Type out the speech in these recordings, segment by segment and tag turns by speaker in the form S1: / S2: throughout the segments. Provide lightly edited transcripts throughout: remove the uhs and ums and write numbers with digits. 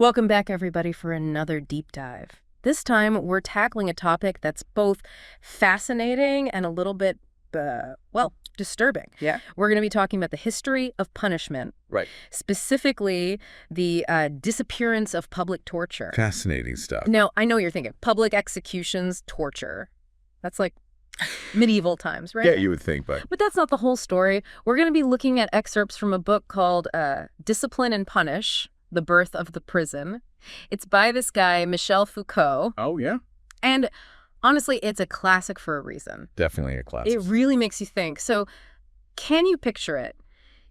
S1: Welcome back, everybody, for another deep dive. This time, we're tackling a topic that's both fascinating and a little bit, disturbing.
S2: Yeah.
S1: We're going to be talking about the history of punishment,
S2: Right.
S1: specifically the disappearance of public torture.
S2: Fascinating stuff.
S1: Now, I know you're thinking, public executions, torture. That's like medieval times, right?
S2: Yeah, you would think, but
S1: But that's not the whole story. We're going to be looking at excerpts from a book called Discipline and Punish, The Birth of the Prison. It's by this guy, Michel Foucault.
S2: oh yeah,
S1: And honestly, it's a classic for a reason.
S2: definitely a classic.
S1: It really makes you think. So can you picture it?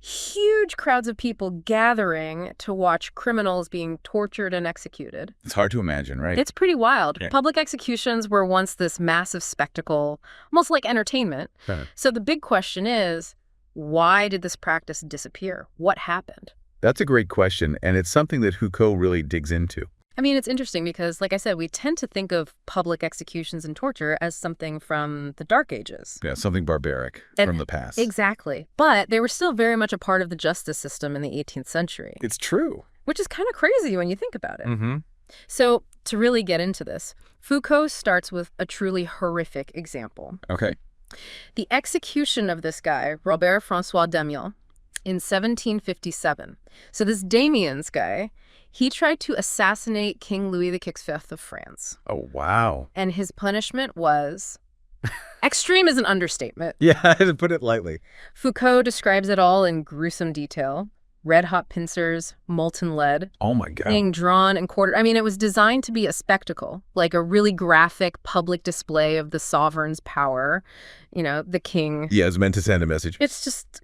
S1: Huge crowds of people gathering to watch criminals being tortured and executed.
S2: It's hard to imagine, right?
S1: It's pretty wild.
S2: Yeah.
S1: Public executions were once this massive spectacle, almost like entertainment.
S2: Right.
S1: So the big question is, why did this practice disappear? What happened?
S2: That's a great question, and it's something that Foucault really digs into.
S1: I mean, it's interesting because, like I said, we tend to think of public executions and torture as something from the Dark Ages.
S2: Yeah, something barbaric
S1: And-
S2: from the past.
S1: Exactly. But they were still very much a part of the justice system in the 18th century,
S2: It's true.
S1: which is kind of crazy when you think about it.
S2: Mm-hmm.
S1: So to really get into this, Foucault starts with a truly horrific example.
S2: Okay.
S1: The execution of this guy, Robert François Damiens, in 1757. So this Damiens guy, he tried to assassinate King Louis XV of France.
S2: Oh wow.
S1: And his punishment was... extreme is an understatement.
S2: Yeah, to put it lightly.
S1: Foucault describes it all in gruesome detail. Red-hot pincers, molten lead,
S2: Oh my God.
S1: being drawn and quartered. I mean, it was designed to be a spectacle, like a really graphic public display of the sovereign's power, the king.
S2: Yeah, it's meant to send a message.
S1: It's just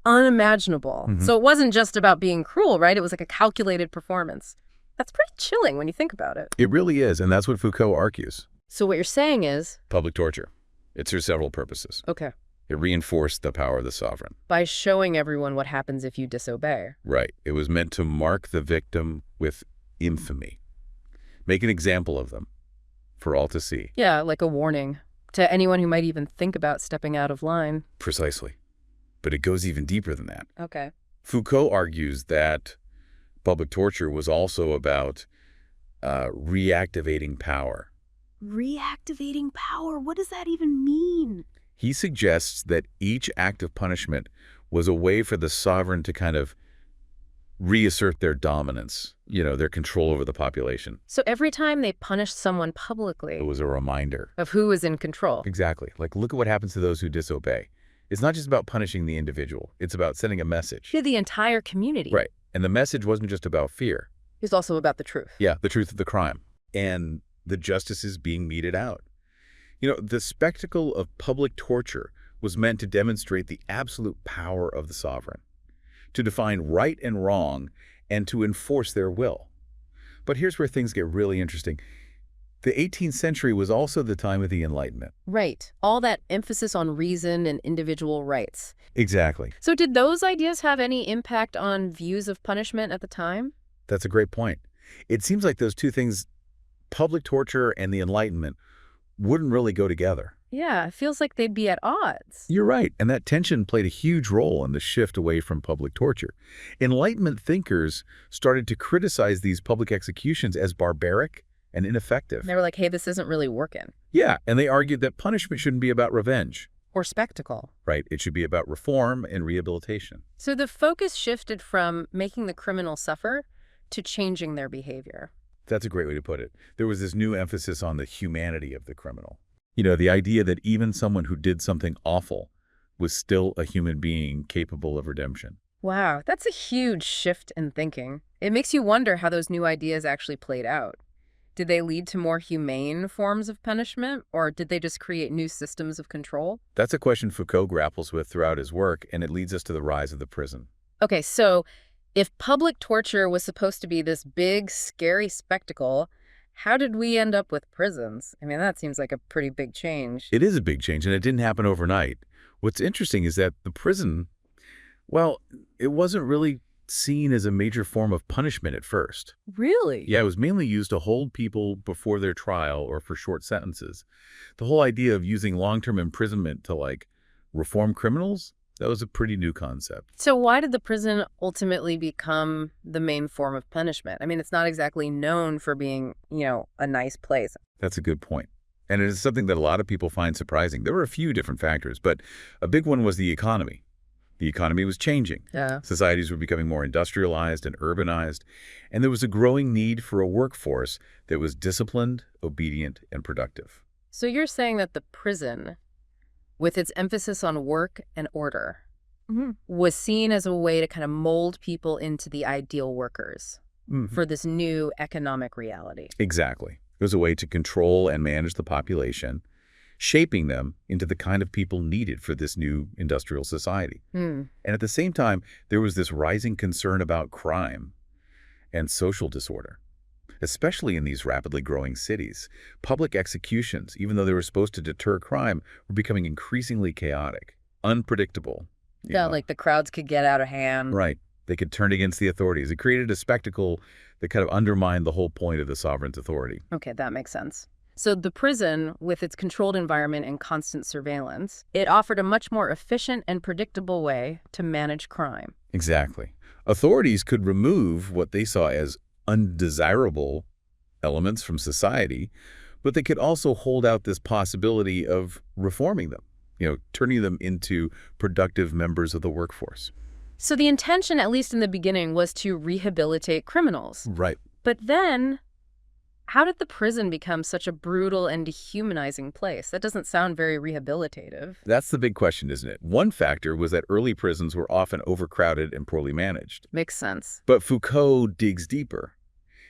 S1: unimaginable.
S2: Mhm.
S1: So it wasn't just about being cruel, right? It was like a calculated performance. That's pretty chilling when you think about it.
S2: It really is, and that's what Foucault argues.
S1: So what you're saying is,
S2: Public torture. It serves several purposes.
S1: okay,
S2: It reinforced the power of the sovereign.
S1: by showing everyone what happens if you disobey.
S2: Right. It was meant to mark the victim with infamy. Make an example of them for all to see.
S1: Yeah, like a warning to anyone who might even think about stepping out of line.
S2: Precisely. But it goes even deeper than that.
S1: Okay.
S2: Foucault argues that public torture was also about reactivating power.
S1: Reactivating power? What does that even mean?
S2: He suggests that each act of punishment was a way for the sovereign to kind of reassert their dominance, their control over the population.
S1: So every time they punished someone publicly
S2: It was a reminder.
S1: of who was in control.
S2: Exactly. Like, look at what happens to those who disobey. It's not just about punishing the individual. It's about sending a message.
S1: To the entire community.
S2: Right. And the message wasn't just about fear.
S1: It's also about the truth.
S2: Yeah, the truth of the crime. And the justices being meted out. The spectacle of public torture was meant to demonstrate the absolute power of the sovereign, to define right and wrong, and to enforce their will. But here's where things get really interesting. The 18th century was also the time of the Enlightenment.
S1: Right. All that emphasis on reason and individual rights.
S2: Exactly.
S1: So did those ideas have any impact on views of punishment at the time?
S2: That's a great point. It seems like those two things, public torture and the Enlightenment, wouldn't really go together.
S1: Yeah, it feels like they'd be at odds.
S2: You're right, and that tension played a huge role in the shift away from public torture. Enlightenment thinkers started to criticize these public executions as barbaric and ineffective.
S1: They were like, hey, this isn't really working.
S2: Yeah, and they argued that punishment shouldn't be about revenge.
S1: Or spectacle.
S2: Right, it should be about reform and rehabilitation.
S1: So the focus shifted from making the criminal suffer to changing their behavior.
S2: That's a great way to put it. There was this new emphasis on the humanity of the criminal. The idea that even someone who did something awful was still a human being capable of redemption.
S1: Wow, that's a huge shift in thinking. It makes you wonder how those new ideas actually played out. Did they lead to more humane forms of punishment, or did they just create new systems of control?
S2: That's a question Foucault grapples with throughout his work, and it leads us to the rise of the prison.
S1: Okay, so if public torture was supposed to be this big, scary spectacle, how did we end up with prisons? I mean, that seems like a pretty big change.
S2: It is a big change, and it didn't happen overnight. What's interesting is that the prison, well, it wasn't really seen as a major form of punishment at first.
S1: Really?
S2: Yeah, it was mainly used to hold people before their trial or for short sentences. The whole idea of using long-term imprisonment to, reform criminals, That was a pretty new concept.
S1: So why did the prison ultimately become the main form of punishment? I mean, it's not exactly known for being, a nice place.
S2: That's a good point. And it is something that a lot of people find surprising. There were a few different factors, but a big one was the economy. The economy was changing.
S1: Yeah.
S2: Societies were becoming more industrialized and urbanized, and there was a growing need for a workforce that was disciplined, obedient, and productive.
S1: So you're saying that the prison, with its emphasis on work and order, was seen as a way to kind of mold people into the ideal workers for this new economic reality.
S2: Exactly. It was a way to control and manage the population, shaping them into the kind of people needed for this new industrial society. And at the same time, there was this rising concern about crime and social disorder, especially in these rapidly growing cities. Public executions, even though they were supposed to deter crime, were becoming increasingly chaotic, unpredictable.
S1: Yeah, like the crowds could get out of hand.
S2: Right. They could turn against the authorities. It created a spectacle that kind of undermined the whole point of the sovereign's authority.
S1: Okay, that makes sense. So the prison, with its controlled environment and constant surveillance, it offered a much more efficient and predictable way to manage crime.
S2: Exactly. Authorities could remove what they saw as undesirable elements from society, but they could also hold out this possibility of reforming them, turning them into productive members of the workforce.
S1: So the intention, at least in the beginning, was to rehabilitate criminals.
S2: Right.
S1: But then, how did the prison become such a brutal and dehumanizing place? That doesn't sound very rehabilitative.
S2: That's the big question, isn't it? One factor was that early prisons were often overcrowded and poorly managed.
S1: Makes sense.
S2: But Foucault digs deeper.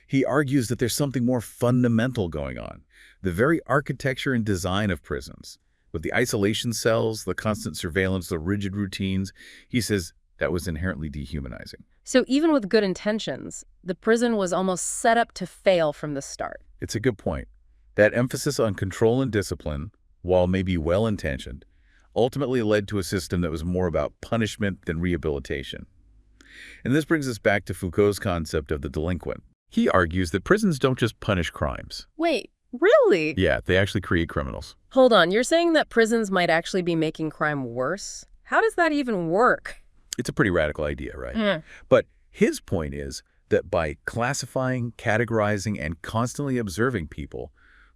S2: He argues that there's something more fundamental going on. The very architecture and design of prisons, with the isolation cells, the constant surveillance, the rigid routines, he says that was inherently dehumanizing.
S1: So even with good intentions, the prison was almost set up to fail from the start.
S2: It's a good point. That emphasis on control and discipline, while maybe well-intentioned, ultimately led to a system that was more about punishment than rehabilitation. And this brings us back to Foucault's concept of the delinquent. He argues that prisons don't just punish crimes.
S1: Wait, really?
S2: Yeah, they actually create criminals.
S1: Hold on, you're saying that prisons might actually be making crime worse? How does that even work?
S2: It's a pretty radical idea, right? But his point is that by classifying, categorizing, and constantly observing people,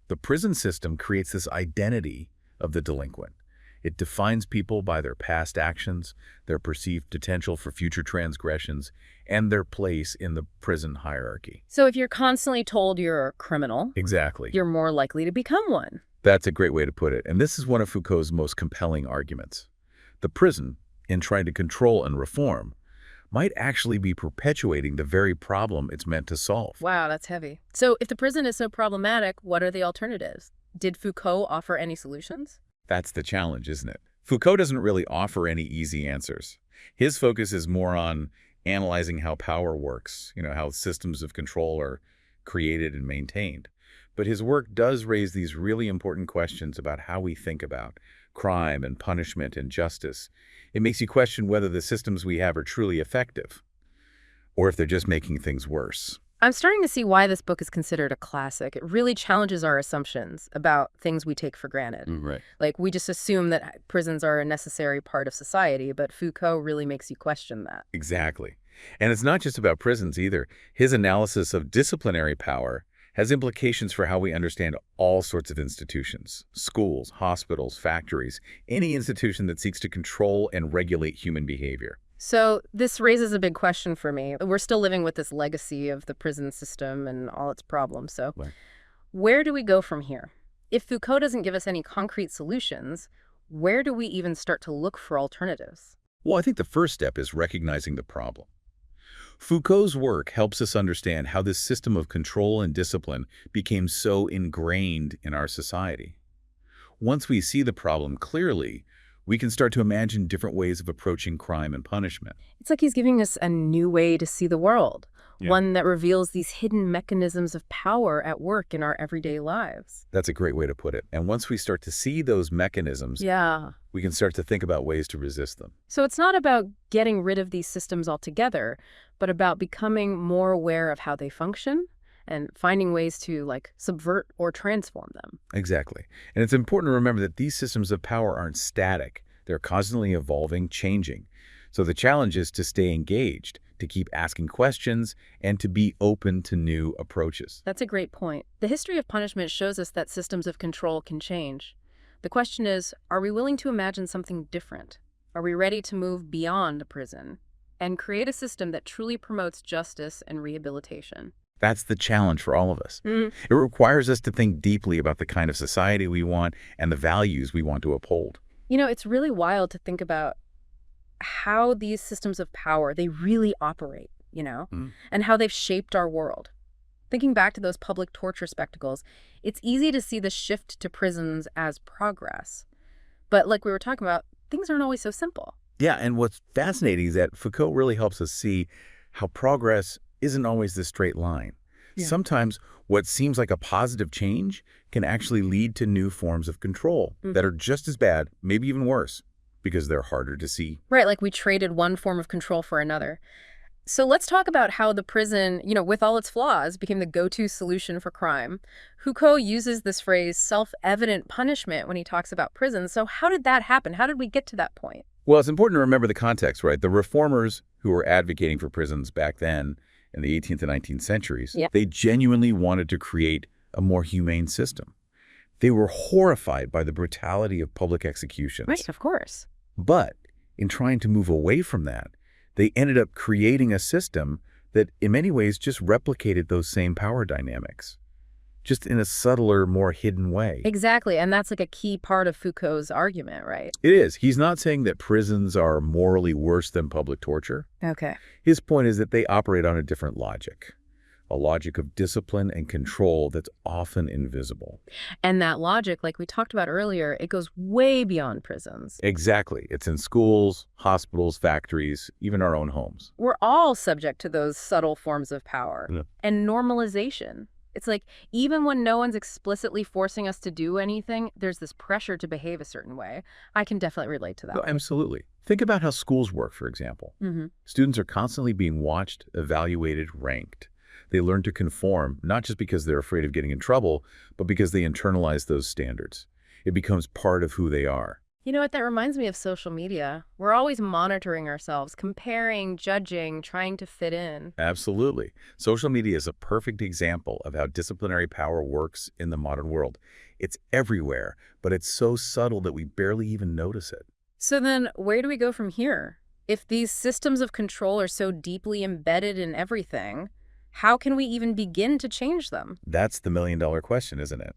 S2: the prison system creates this identity of the delinquent. It defines people by their past actions, their perceived potential for future transgressions, and their place in the prison hierarchy.
S1: So if you're constantly told you're a criminal,
S2: Exactly.
S1: you're more likely to become one.
S2: That's a great way to put it. And this is one of Foucault's most compelling arguments. The prison, in trying to control and reform, might actually be perpetuating the very problem it's meant to solve.
S1: Wow, that's heavy. So if the prison is so problematic, what are the alternatives? Did Foucault offer any solutions?
S2: That's the challenge, isn't it? Foucault doesn't really offer any easy answers. His focus is more on analyzing how power works, how systems of control are created and maintained. But his work does raise these really important questions about how we think about crime and punishment and justice. It makes you question whether the systems we have are truly effective, or if they're just making things worse.
S1: I'm starting to see why this book is considered a classic. It really challenges our assumptions about things we take for granted.
S2: Right.
S1: Like, we just assume that prisons are a necessary part of society, but Foucault really makes you question that.
S2: Exactly. And it's not just about prisons either. His analysis of disciplinary power has implications for how we understand all sorts of institutions: schools, hospitals, factories, any institution that seeks to control and regulate human behavior.
S1: So this raises a big question for me. We're still living with this legacy of the prison system and all its problems. So where do we go from here? If Foucault doesn't give us any concrete solutions, where do we even start to look for alternatives?
S2: Well, I think the first step is recognizing the problem. Foucault's work helps us understand how this system of control and discipline became so ingrained in our society. Once we see the problem clearly, we can start to imagine different ways of approaching crime and punishment.
S1: It's like he's giving us a new way to see the world, one that reveals these hidden mechanisms of power at work in our everyday lives.
S2: That's a great way to put it. And once we start to see those mechanisms, we can start to think about ways to resist them.
S1: So it's not about getting rid of these systems altogether, but about becoming more aware of how they function and finding ways to, subvert or transform them.
S2: Exactly. And it's important to remember that these systems of power aren't static. They're constantly evolving, changing. So the challenge is to stay engaged, to keep asking questions, and to be open to new approaches.
S1: That's a great point. The history of punishment shows us that systems of control can change. The question is, are we willing to imagine something different? Are we ready to move beyond a prison and create a system that truly promotes justice and rehabilitation?
S2: That's the challenge for all of us.
S1: Mhm.
S2: It requires us to think deeply about the kind of society we want and the values we want to uphold.
S1: You know, it's really wild to think about how these systems of power, they really operate,
S2: Mm.
S1: and how they've shaped our world. Thinking back to those public torture spectacles, it's easy to see the shift to prisons as progress. But like we were talking about, things aren't always so simple.
S2: Yeah, and what's fascinating is that Foucault really helps us see how progress isn't always this straight line.
S1: Yeah.
S2: Sometimes what seems like a positive change can actually lead to new forms of control that are just as bad, maybe even worse, because they're harder to see.
S1: Right, like we traded one form of control for another. So let's talk about how the prison, with all its flaws, became the go-to solution for crime. Foucault uses this phrase self-evident punishment when he talks about prisons. So how did that happen? How did we get to that point?
S2: Well, it's important to remember the context, right? The reformers who were advocating for prisons back then in the 18th and 19th centuries,
S1: Yeah.
S2: they genuinely wanted to create a more humane system. They were horrified by the brutality of public executions.
S1: Right, of course.
S2: But in trying to move away from that, they ended up creating a system that in many ways just replicated those same power dynamics, just in a subtler, more hidden way.
S1: Exactly, and that's like a key part of Foucault's argument, right?
S2: It is. He's not saying that prisons are morally worse than public torture.
S1: Okay.
S2: His point is that they operate on a different logic, a logic of discipline and control that's often invisible.
S1: And that logic, like we talked about earlier, it goes way beyond prisons.
S2: Exactly. It's in schools, hospitals, factories, even our own homes.
S1: We're all subject to those subtle forms of power.
S2: Yeah.
S1: And normalization. It's like, even when no one's explicitly forcing us to do anything, there's this pressure to behave a certain way. I can definitely relate to that.
S2: No, absolutely. Think about how schools work, for example. Students are constantly being watched, evaluated, ranked. They learn to conform, not just because they're afraid of getting in trouble, but because they internalize those standards. It becomes part of who they are.
S1: You know what? That reminds me of social media. We're always monitoring ourselves, comparing, judging, trying to fit in.
S2: Absolutely. Social media is a perfect example of how disciplinary power works in the modern world. It's everywhere, but it's so subtle that we barely even notice it.
S1: So then, where do we go from here? If these systems of control are so deeply embedded in everything, how can we even begin to change them?
S2: That's the million-dollar question, isn't it?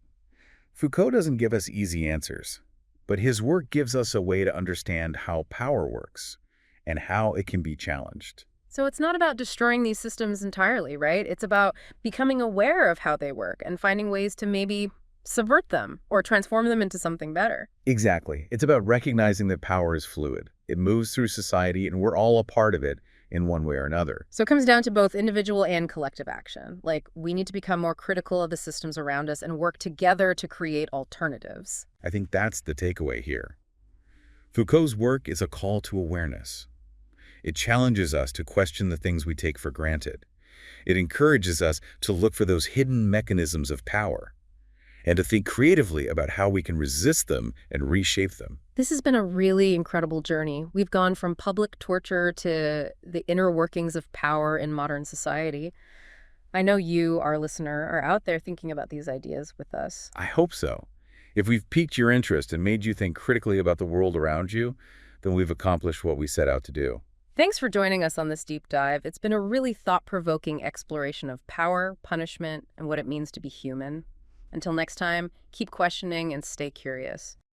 S2: Foucault doesn't give us easy answers, but his work gives us a way to understand how power works and how it can be challenged.
S1: So it's not about destroying these systems entirely, right? It's about becoming aware of how they work and finding ways to maybe subvert them or transform them into something better.
S2: Exactly. It's about recognizing that power is fluid. It moves through society, and we're all a part of it in one way or another.
S1: So it comes down to both individual and collective action. Like, we need to become more critical of the systems around us and work together to create alternatives.
S2: I think that's the takeaway here. Foucault's work is a call to awareness. It challenges us to question the things we take for granted. It encourages us to look for those hidden mechanisms of power and to think creatively about how we can resist them and reshape them.
S1: This has been a really incredible journey. We've gone from public torture to the inner workings of power in modern society. I know you, our listener, are out there thinking about these ideas with us.
S2: I hope so. If we've piqued your interest and made you think critically about the world around you, then we've accomplished what we set out to do.
S1: Thanks for joining us on this deep dive. It's been a really thought-provoking exploration of power, punishment, and what it means to be human. Until next time, keep questioning and stay curious.